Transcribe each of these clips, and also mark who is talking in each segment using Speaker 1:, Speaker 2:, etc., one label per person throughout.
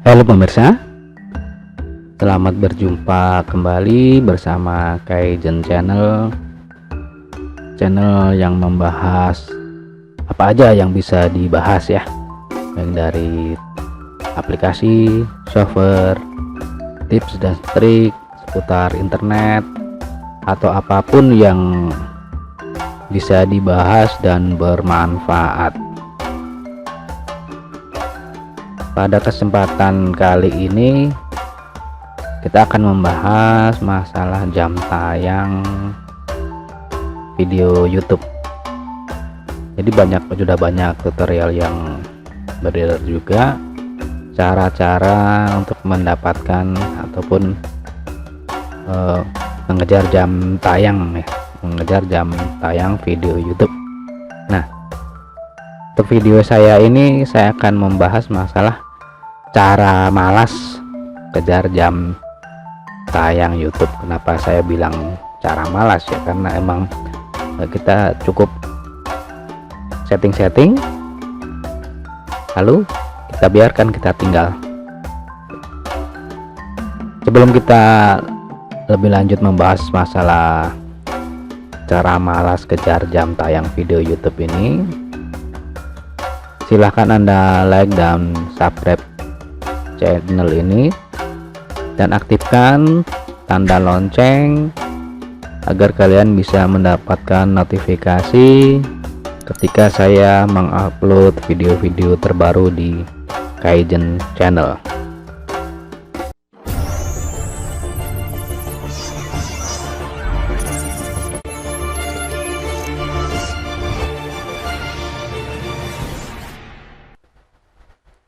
Speaker 1: Halo pemirsa, selamat berjumpa kembali bersama Kaizen Channel yang membahas apa aja yang bisa dibahas ya, baik dari aplikasi, software, tips dan trik seputar internet atau apapun yang bisa dibahas dan bermanfaat. Pada kesempatan kali ini kita akan membahas masalah jam tayang video YouTube. Jadi sudah banyak tutorial yang beredar juga, cara-cara untuk mendapatkan ataupun mengejar jam tayang ya, mengejar jam tayang video YouTube. Nah, untuk video saya ini saya akan membahas masalah cara malas kejar jam tayang YouTube. Kenapa saya bilang cara malas ya, karena emang kita cukup setting lalu kita biarkan kita tinggal. Sebelum kita lebih lanjut membahas masalah cara malas kejar jam tayang video YouTube ini, silahkan Anda like dan subscribe channel ini dan aktifkan tanda lonceng agar kalian bisa mendapatkan notifikasi ketika saya mengupload video-video terbaru di Kaizen Channel.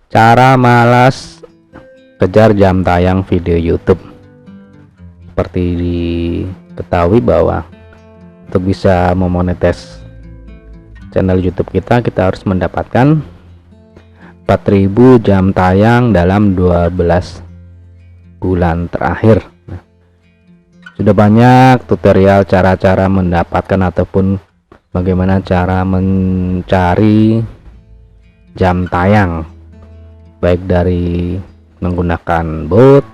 Speaker 1: Cara malas kejar jam tayang video YouTube. Seperti diketahui bahwa untuk bisa memonetis channel YouTube kita harus mendapatkan 4.000 jam tayang dalam 12 bulan terakhir. Nah, sudah banyak tutorial cara-cara mendapatkan ataupun bagaimana cara mencari jam tayang, baik dari menggunakan bot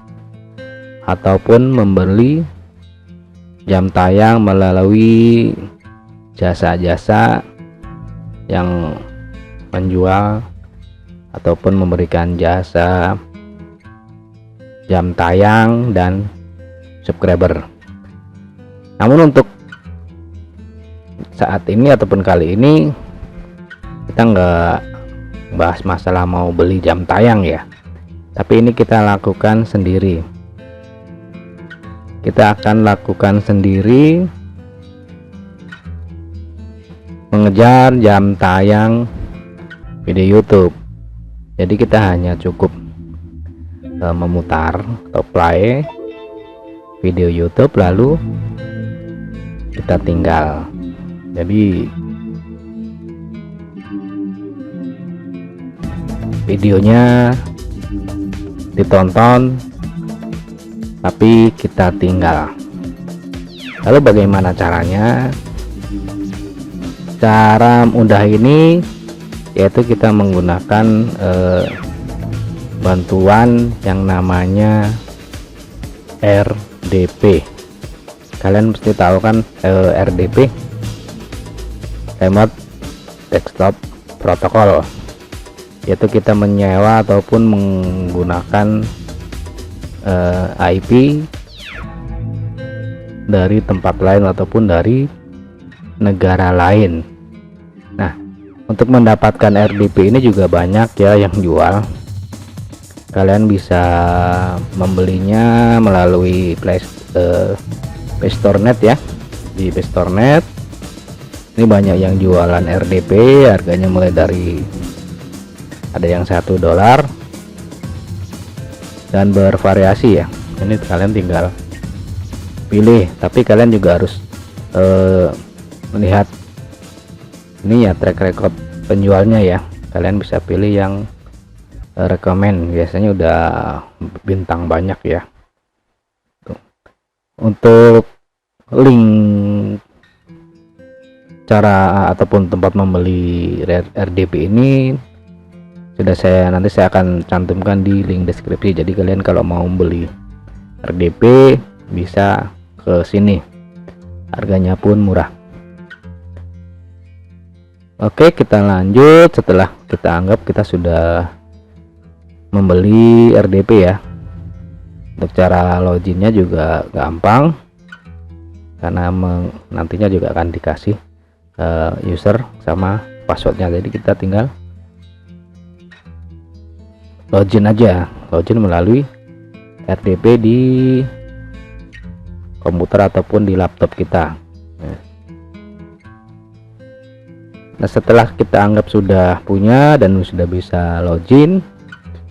Speaker 1: ataupun membeli jam tayang melalui jasa-jasa yang menjual ataupun memberikan jasa jam tayang dan subscriber. Namun untuk saat ini ataupun kali ini kita nggak bahas masalah mau beli jam tayang ya, tapi ini kita lakukan sendiri. Kita akan lakukan sendiri mengejar jam tayang video YouTube. Jadi kita hanya cukup memutar atau play video YouTube lalu kita tinggal. Jadi videonya ditonton tapi kita tinggal. Lalu bagaimana caranya? Cara mudah ini yaitu kita menggunakan bantuan yang namanya RDP. Kalian mesti tahu kan RDP, Remote Desktop Protocol, yaitu kita menyewa ataupun menggunakan IP dari tempat lain ataupun dari negara lain. Nah, untuk mendapatkan RDP ini juga banyak ya yang jual. Kalian bisa membelinya melalui PlayStoreNet ya. Di PlayStoreNet ini banyak yang jualan RDP, harganya mulai dari ada yang $1 dan bervariasi ya. Ini kalian tinggal pilih, tapi kalian juga harus melihat ini ya track record penjualnya ya. Kalian bisa pilih yang rekomend, biasanya udah bintang banyak ya. Untuk link cara ataupun tempat membeli RDP ini nanti saya akan cantumkan di link deskripsi. Jadi kalian kalau mau beli RDP bisa ke sini, harganya pun murah. Oke, kita lanjut. Setelah kita anggap kita sudah membeli RDP ya, untuk cara loginnya juga gampang, karena nantinya juga akan dikasih user sama passwordnya. Jadi kita tinggal login aja, login melalui RDP di komputer ataupun di laptop kita. Nah, setelah kita anggap sudah punya dan sudah bisa login,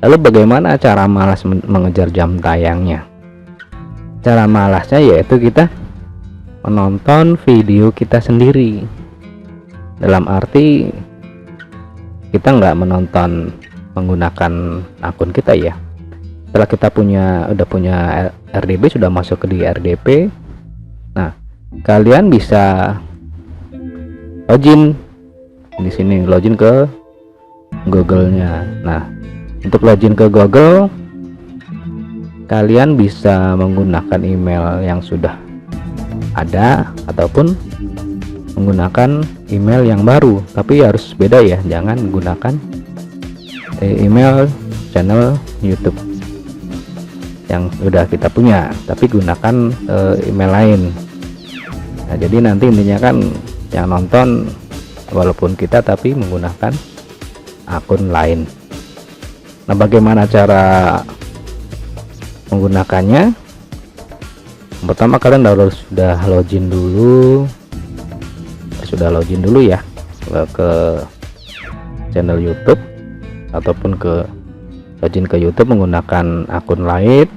Speaker 1: lalu bagaimana cara malas mengejar jam tayangnya? Cara malasnya yaitu kita menonton video kita sendiri. Dalam arti kita nggak menonton menggunakan akun kita ya. Setelah kita udah punya RDP, sudah masuk ke di RDP, nah kalian bisa login di sini, login ke Google-nya. Nah, untuk login ke Google kalian bisa menggunakan email yang sudah ada ataupun menggunakan email yang baru, tapi harus beda ya, jangan menggunakan email channel YouTube yang sudah kita punya, tapi gunakan email lain. Nah, jadi nanti intinya kan yang nonton walaupun kita tapi menggunakan akun lain. Nah, bagaimana cara menggunakannya? Pertama kalian sudah login dulu ya ke channel YouTube ataupun login ke YouTube menggunakan akun lain.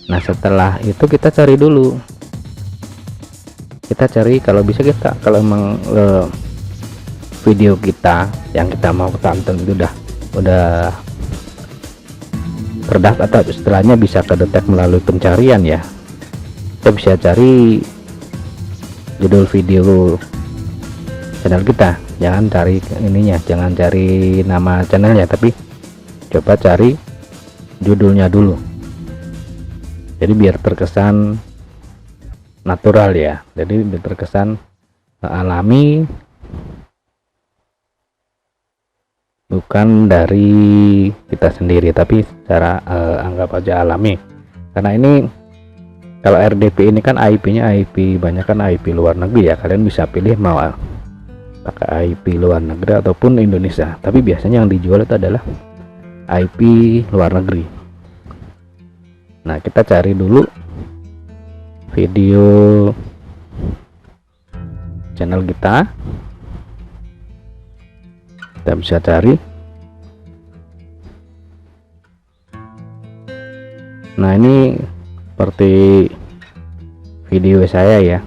Speaker 1: Nah, setelah itu kita cari dulu, kalau bisa kalau emang video kita yang kita mau tonton itu udah terdaftar atau istilahnya bisa kedetek melalui pencarian ya, kita bisa cari judul video channel kita. Jangan cari ininya, jangan cari nama channelnya, tapi coba cari judulnya dulu, jadi biar terkesan natural ya, jadi biar terkesan alami, bukan dari kita sendiri tapi secara anggap aja alami. Karena ini kalau RDP ini kan IP-nya banyak kan IP luar negeri ya, kalian bisa pilih mau pakai IP luar negeri ataupun Indonesia, tapi biasanya yang dijual itu adalah IP luar negeri. Nah, kita cari dulu video channel kita bisa cari. Nah, ini seperti video saya ya,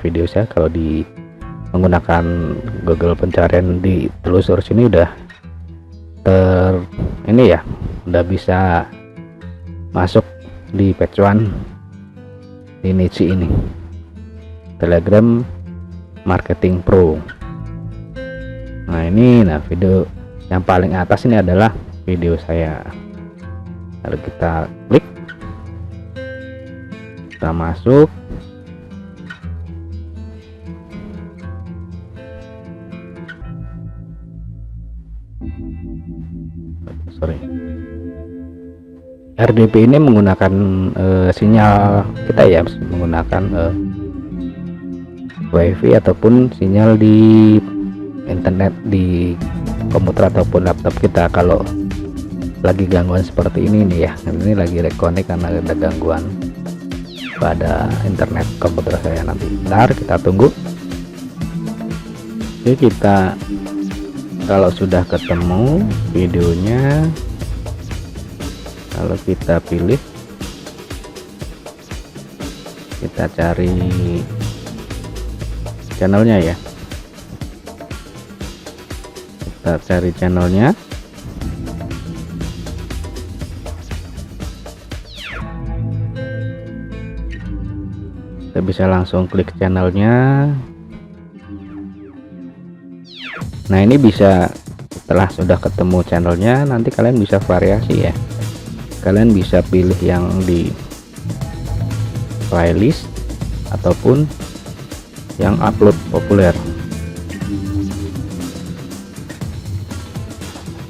Speaker 1: video saya kalau di menggunakan Google pencarian di telusur sini udah ini ya, udah bisa masuk di page one di niche ini, Telegram Marketing Pro. Nah, video yang paling atas ini adalah video saya. Lalu kita klik, kita masuk. RDP ini menggunakan sinyal kita ya, menggunakan WiFi ataupun sinyal di internet di komputer ataupun laptop kita. Kalau lagi gangguan seperti ini nih ya, ini lagi reconnect karena ada gangguan pada internet komputer saya. Nanti bentar, kita tunggu. Oke, kita kalau sudah ketemu videonya, kalau kita pilih, kita cari channelnya ya, kita cari channelnya. Kita bisa langsung klik channelnya. Nah, ini bisa kita setelah sudah ketemu channelnya, nanti kalian bisa variasi ya, kalian bisa pilih yang di playlist ataupun yang upload populer.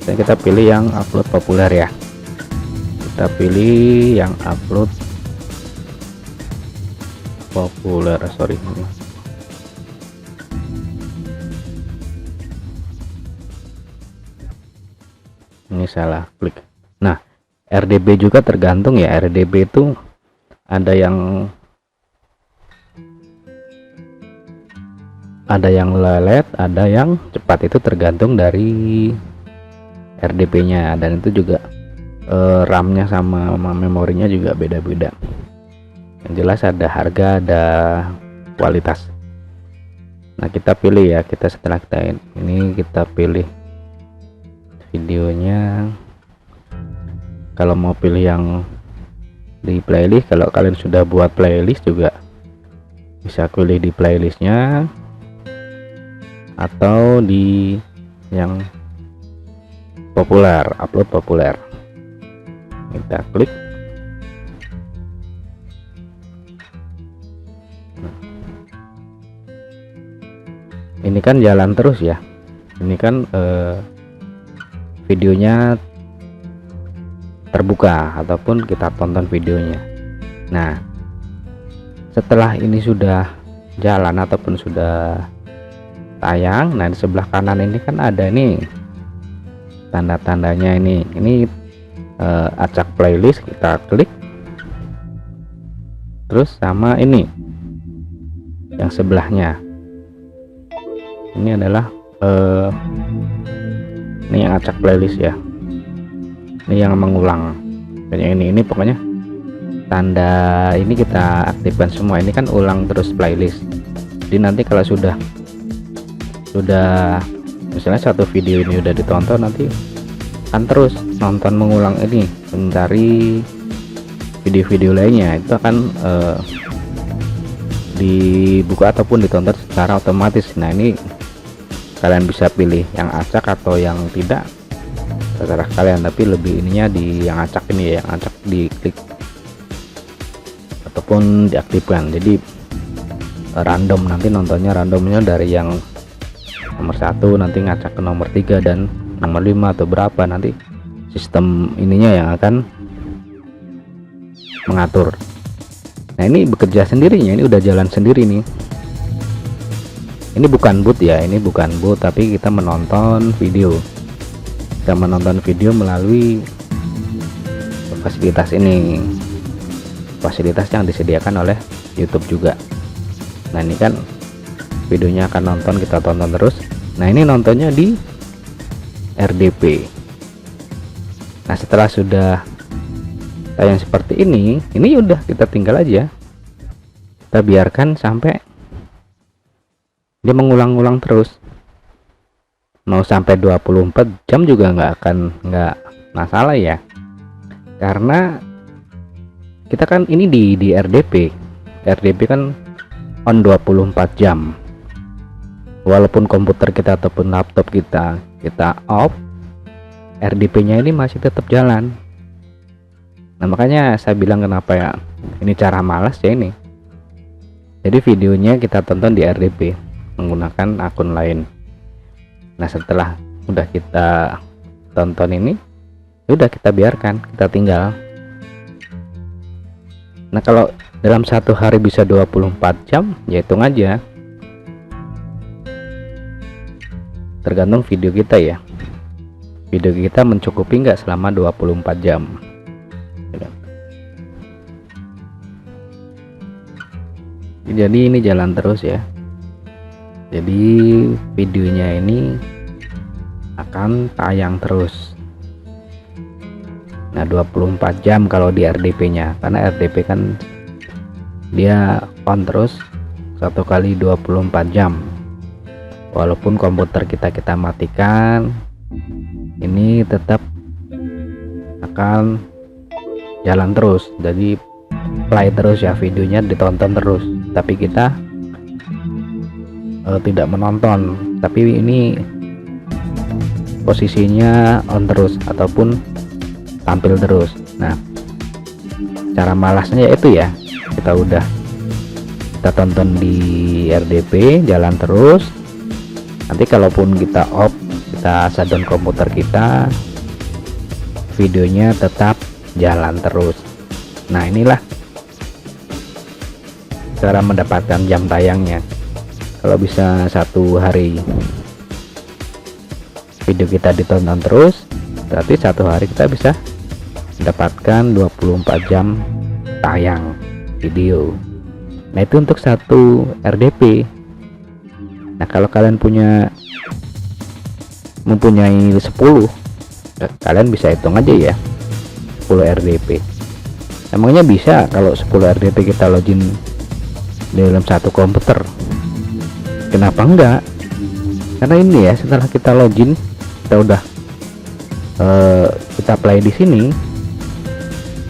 Speaker 1: Dan kita pilih yang upload populer ya, kita pilih yang upload populer. Sorry, ini salah klik. Nah, RDB juga tergantung ya, RDB itu ada yang lelet, ada yang cepat, itu tergantung dari RDP-nya, dan itu juga RAM-nya sama memorinya juga beda-beda. Yang jelas ada harga, ada kualitas. Nah, kita pilih ya, kita setelah kita ini kita pilih videonya. Kalau mau pilih yang di playlist, kalau kalian sudah buat playlist juga bisa pilih di playlistnya atau di yang populer, upload populer. Kita klik. Ini kan jalan terus ya, ini kan videonya terbuka ataupun kita tonton videonya. Nah, setelah ini sudah jalan ataupun sudah tayang, nah di sebelah kanan ini kan ada nih tanda-tandanya, ini acak playlist, kita klik. Terus sama ini yang sebelahnya, ini adalah ini yang acak playlist ya, ini yang mengulang. Dan ini pokoknya tanda ini kita aktifkan semua. Ini kan ulang terus playlist, jadi nanti kalau sudah misalnya satu video ini udah ditonton, nanti kan terus nonton mengulang ini, mencari video-video lainnya, itu akan dibuka ataupun ditonton secara otomatis. Nah, ini kalian bisa pilih yang acak atau yang tidak, terserah kalian, tapi lebih ininya di yang acak ini ya, yang acak diklik ataupun diaktifkan. Jadi random, nanti nontonnya randomnya dari yang nomor 1 nanti ngacak ke nomor 3 dan nomor 5 atau berapa, nanti sistem ininya yang akan mengatur. Nah, ini bekerja sendirinya, ini udah jalan sendiri nih. Ini bukan boot ya, ini bukan boot, tapi kita menonton video, kita menonton video melalui fasilitas ini, fasilitas yang disediakan oleh YouTube juga. Nah, ini kan videonya akan nonton, kita tonton terus. Nah, ini nontonnya di RDP. Nah, setelah sudah tayang seperti ini udah kita tinggal aja, kita biarkan sampai dia mengulang-ulang terus, mau sampai 24 jam juga nggak masalah ya, karena kita kan ini di RDP kan on 24 jam. Walaupun komputer kita ataupun laptop kita off, RDP-nya ini masih tetap jalan. Nah, makanya saya bilang kenapa ya ini cara malas ya ini. Jadi videonya kita tonton di RDP menggunakan akun lain. Nah, setelah udah kita tonton ini, udah kita biarkan, kita tinggal. Nah, kalau dalam satu hari bisa 24 jam, ya hitung aja, tergantung video kita ya, video kita mencukupi nggak selama 24 jam. Jadi ini jalan terus ya, jadi videonya ini akan tayang terus. Nah, 24 jam kalau di RDP nya, karena RDP kan dia on terus satu kali 24 jam. Walaupun komputer kita matikan, ini tetap akan jalan terus, jadi play terus ya, videonya ditonton terus, tapi kita tidak menonton. Tapi ini posisinya on terus ataupun tampil terus. Nah, cara malasnya yaitu ya, kita tonton di RDP jalan terus. Nanti kalaupun kita off, kita shutdown komputer kita, videonya tetap jalan terus. Nah, inilah cara mendapatkan jam tayangnya. Kalau bisa satu hari video kita ditonton terus, berarti satu hari kita bisa mendapatkan 24 jam tayang video. Nah, itu untuk satu RDP. Nah, kalau kalian mempunyai 10, kalian bisa hitung aja ya, 10 RDP. Emangnya bisa kalau 10 RDP kita login di dalam satu komputer? Kenapa enggak? Karena ini ya, setelah kita login, kita play di sini.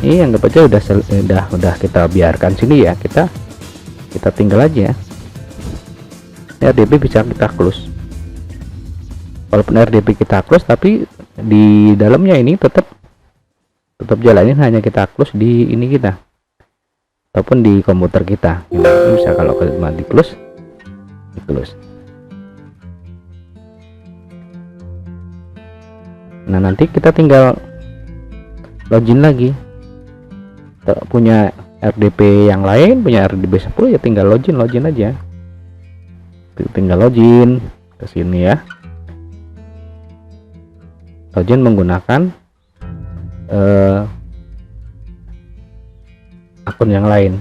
Speaker 1: Ini anggap aja udah kita biarkan sini ya, kita tinggal aja. RDP bisa kita close. Walaupun RDP kita close, tapi di dalamnya ini tetap jalanin, hanya kita close di ini kita ataupun di komputer kita. Ini bisa kalau di close. Nah, nanti kita tinggal login lagi. Punya RDP yang lain, punya RDP 10 ya, tinggal login aja. Tinggal login ke sini ya. Login menggunakan akun yang lain.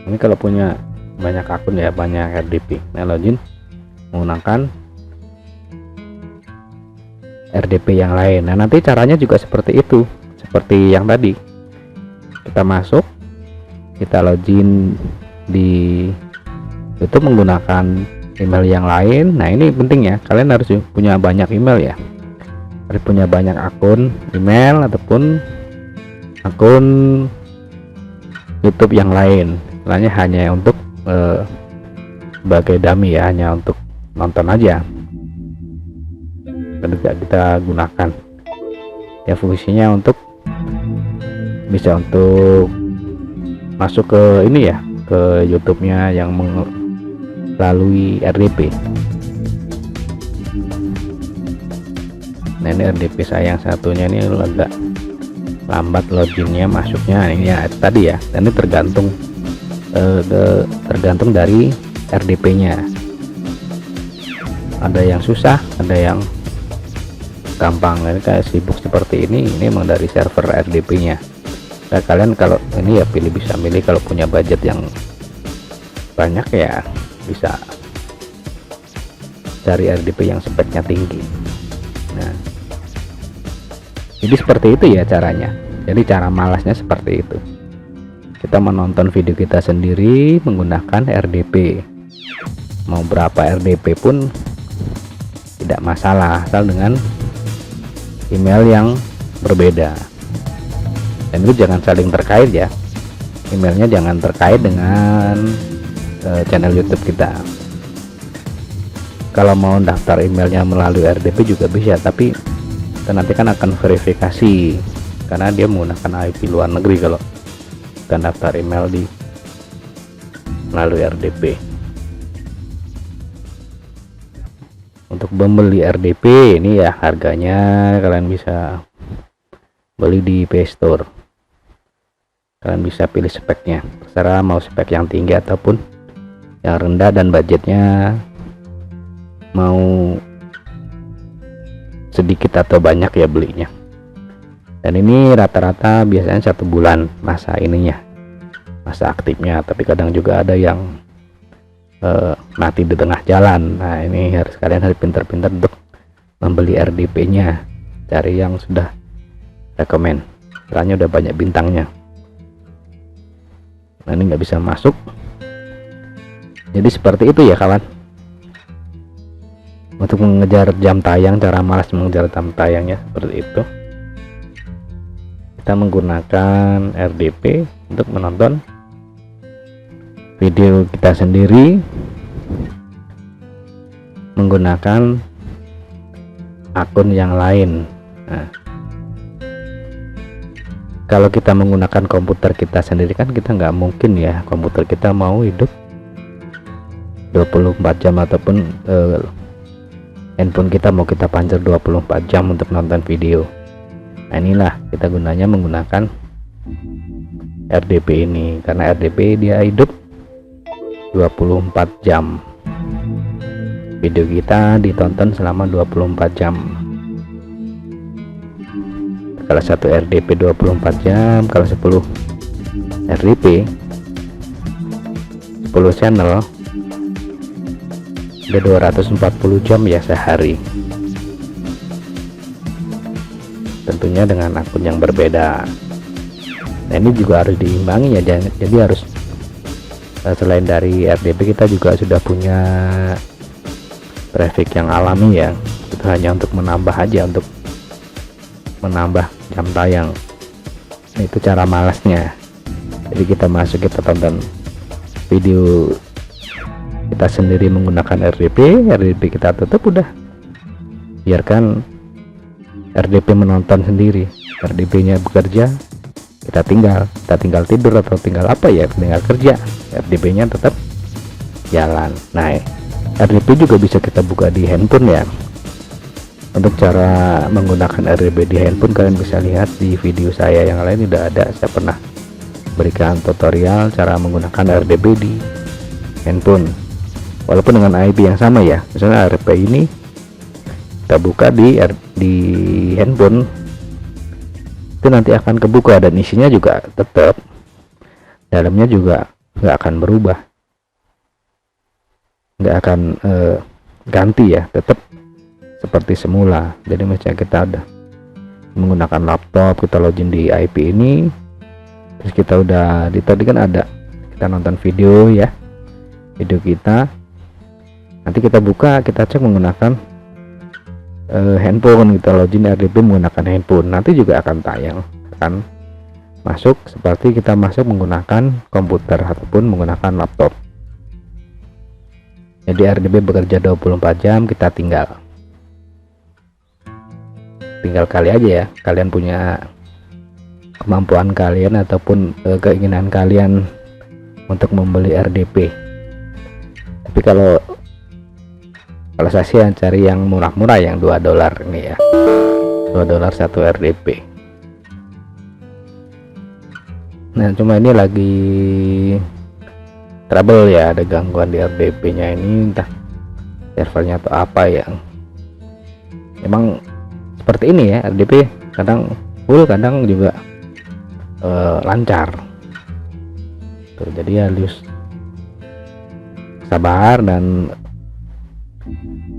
Speaker 1: Ini kalau punya banyak akun ya, banyak RDP. Nah, login menggunakan RDP yang lain. Nah, nanti caranya juga seperti itu, seperti yang tadi. Kita masuk, kita login di YouTube menggunakan email yang lain. Nah, ini penting ya, kalian harus punya banyak email ya, harus punya banyak akun email ataupun akun YouTube yang lain. Istilahnya hanya untuk sebagai dummy ya, hanya untuk nonton aja, tidak kita gunakan ya. Fungsinya bisa untuk masuk ke ini ya, ke YouTube-nya yang melalui RDP. Nah, ini RDP saya yang satunya ini agak lambat loginnya, masuknya ini ya tadi ya. Dan ini tergantung dari RDP-nya. Ada yang susah, ada yang gampang. Ini kayak sibuk seperti ini memang dari server RDP-nya. Nah, kalian kalau ini ya bisa milih, kalau punya budget yang banyak ya bisa cari RDP yang speknya tinggi. Nah, jadi seperti itu ya caranya. Jadi cara malasnya seperti itu. Kita menonton video kita sendiri menggunakan RDP. Mau berapa RDP pun tidak masalah, asal dengan email yang berbeda. Dan itu jangan saling terkait ya, emailnya jangan terkait dengan channel YouTube kita. Kalau mau daftar emailnya melalui RDP juga bisa, tapi nanti kan akan verifikasi karena dia menggunakan IP luar negeri kalau kan daftar email melalui RDP. Untuk membeli RDP ini ya, harganya kalian bisa beli di Play Store. Kalian bisa pilih speknya, terserah mau spek yang tinggi ataupun yang rendah, dan budgetnya mau sedikit atau banyak ya belinya. Dan ini rata-rata biasanya 1 bulan masa ininya, masa aktifnya. Tapi kadang juga ada yang mati di tengah jalan. Nah, ini kalian harus pintar-pintar untuk membeli RDP-nya, cari yang sudah rekomend, istilahnya udah banyak bintangnya. Nah, ini nggak bisa masuk. Jadi seperti itu ya kawan, untuk mengejar jam tayang, cara malas mengejar jam tayangnya seperti itu. kita menggunakan RDP untuk menonton video kita sendiri menggunakan akun yang lain. Nah, kalau kita menggunakan komputer kita sendiri kan kita nggak mungkin ya komputer kita mau hidup 24 jam ataupun handphone kita mau kita pancar 24 jam untuk nonton video. Nah, inilah kita gunanya menggunakan RDP ini, karena RDP dia hidup 24 jam. Video kita ditonton selama 24 jam. Kalau satu RDP 24 jam, kalau 10 RDP 10 channel ada 240 jam ya sehari. Tentunya dengan akun yang berbeda. Nah, ini juga harus diimbangi ya, jadi harus selain dari RDP kita juga sudah punya traffic yang alami ya. Itu hanya untuk menambah aja, untuk menambah jam tayang. Nah, itu cara malasnya. Jadi kita masuk, kita tonton video kita sendiri menggunakan RDP kita tutup, udah biarkan RDP menonton sendiri. RDP nya bekerja, kita tinggal tidur atau tinggal apa ya, tinggal kerja, RDP nya tetap jalan. Nah, RDP juga bisa kita buka di handphone ya. Untuk cara menggunakan RDP di handphone kalian bisa lihat di video saya yang lain, udah ada, saya pernah berikan tutorial cara menggunakan RDP di handphone walaupun dengan IP yang sama ya. Misalnya RDP ini kita buka di handphone, itu nanti akan kebuka dan isinya juga tetap, dalamnya juga nggak akan berubah, nggak akan ganti ya, tetap seperti semula. Jadi misalnya kita ada menggunakan laptop, kita login di IP ini, terus kita udah tadi kan ada kita nonton video ya, video kita, nanti kita buka, kita cek menggunakan handphone, kita login RDP menggunakan handphone, nanti juga akan tayang, akan masuk seperti kita masuk menggunakan komputer ataupun menggunakan laptop. Jadi RDP bekerja 24 jam, kita tinggal kali aja ya, kalian punya kemampuan kalian ataupun keinginan kalian untuk membeli RDP. Tapi kalau saya sih cari yang murah-murah, yang $2 ini ya, $2 satu RDP. Nah, cuma ini lagi trouble ya, ada gangguan di RDP nya ini, entah servernya atau apa ya. Emang seperti ini ya, RDP kadang full, kadang juga lancar tuh. Jadi harus sabar dan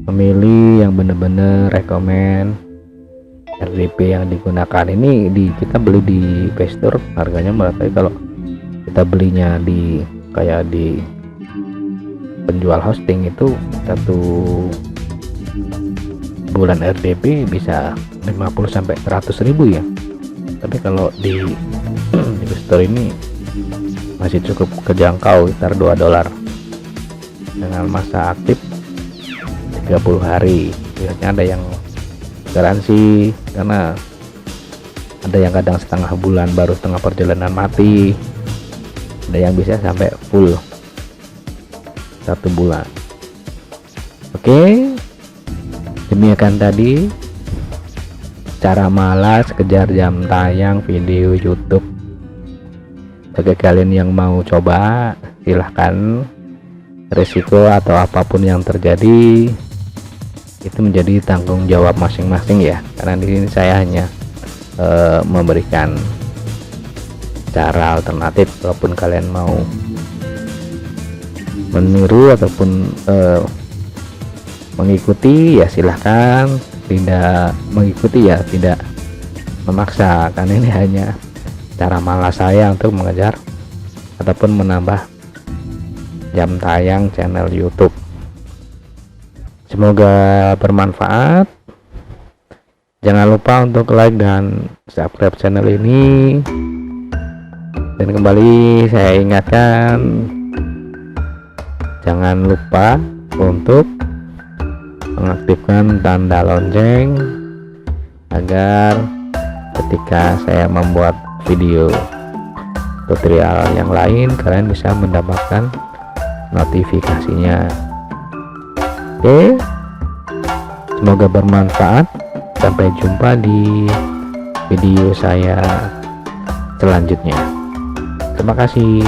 Speaker 1: memilih yang benar-benar rekomen RDP yang digunakan. Ini kita beli di Play Store, harganya murah, tapi kalau kita belinya di kayak di penjual hosting itu satu bulan RDP bisa 50-100 ribu ya. Tapi kalau di Store ini masih cukup kejangkau, sekitar $2 dengan masa aktif 30 hari. Biasanya ada yang garansi, karena ada yang kadang setengah bulan baru setengah perjalanan mati, ada yang bisa sampai full 1 bulan. Oke, demikian tadi cara malas kejar jam tayang video YouTube. Bagi kalian yang mau coba, silahkan. Risiko atau apapun yang terjadi itu menjadi tanggung jawab masing-masing ya, karena di sini saya hanya memberikan cara alternatif. Walaupun kalian mau meniru ataupun mengikuti ya silahkan, tidak mengikuti ya tidak memaksa, karena ini hanya cara malas saya untuk mengejar ataupun menambah jam tayang channel YouTube. Semoga bermanfaat. Jangan lupa untuk like dan subscribe channel ini. Dan kembali saya ingatkan, jangan lupa untuk mengaktifkan tanda lonceng agar ketika saya membuat video tutorial yang lain kalian bisa mendapatkan notifikasinya. Oke, semoga bermanfaat. Sampai jumpa di video saya selanjutnya. Terima kasih.